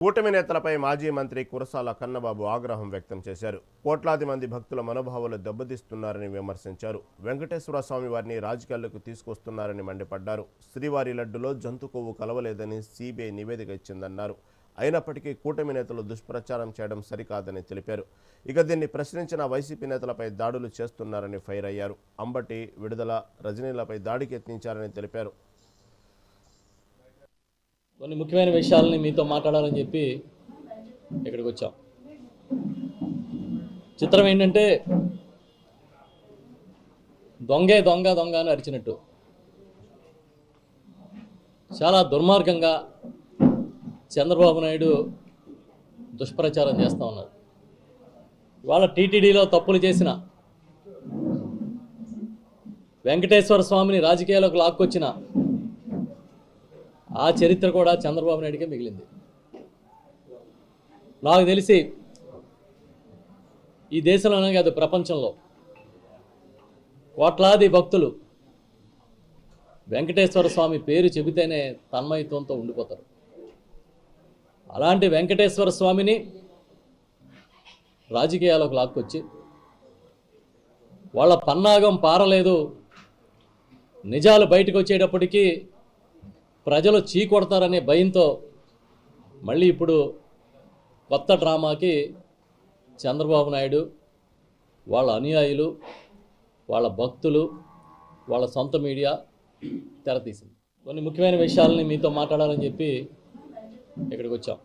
కూటమి నేతలపై మాజీ మంత్రి కురసాల కన్నబాబు ఆగ్రహం వ్యక్తం చేశారు. కోట్లాది మంది భక్తుల మనోభావాలు దెబ్బతీస్తున్నారని విమర్శించారు. వెంకటేశ్వర స్వామి వారిని రాజకీయాల్లోకి తీసుకొస్తున్నారని మండిపడ్డారు. శ్రీవారి లడ్డులో జంతు కొవ్వు కలవలేదని సిబిఐ నివేదిక ఇచ్చిందన్నారు. అయినప్పటికీ కూటమి నేతలు దుష్ప్రచారం చేయడం సరికాదని తెలిపారు. ఇక దీన్ని ప్రశ్నించిన వైసీపీ నేతలపై దాడులు చేస్తున్నారని ఫైర్ అయ్యారు. అంబటి, విడుదల, రజనీలపై దాడికి యత్నించారని తెలిపారు. కొన్ని ముఖ్యమైన విషయాలని మీతో మాట్లాడాలని చెప్పి ఇక్కడికి వచ్చాం. చిత్రం ఏంటంటే దొంగే దొంగ దొంగ అని అరిచినట్టు చాలా దుర్మార్గంగా చంద్రబాబు నాయుడు దుష్ప్రచారం చేస్తూ ఉన్నారు. ఇవాళ టీటీడీలో తప్పులు చేసిన వెంకటేశ్వర స్వామిని రాజకీయాల్లోకి లాక్కొచ్చిన ఆ చరిత్ర కూడా చంద్రబాబు నాయుడికే మిగిలింది. నాకు తెలిసి ఈ దేశంలోనే కాదు ప్రపంచంలో కోట్లాది భక్తులు వెంకటేశ్వర స్వామి పేరు చెబితేనే తన్మయత్వంతో ఉండిపోతారు. అలాంటి వెంకటేశ్వర స్వామిని రాజకీయాలకు లాక్కొచ్చి వాళ్ళ పన్నాగం పారలేదు, నిజాలు బయటకు వచ్చేటప్పటికీ ప్రజలు చీకొడతారనే భయంతో మళ్ళీ ఇప్పుడు కొత్త డ్రామాకి చంద్రబాబు నాయుడు, వాళ్ళ అనుయాయులు, వాళ్ళ భక్తులు, వాళ్ళ సొంత మీడియా తెరతీసింది. కొన్ని ముఖ్యమైన విషయాలని మీతో మాట్లాడాలని చెప్పి ఇక్కడికి వచ్చాం.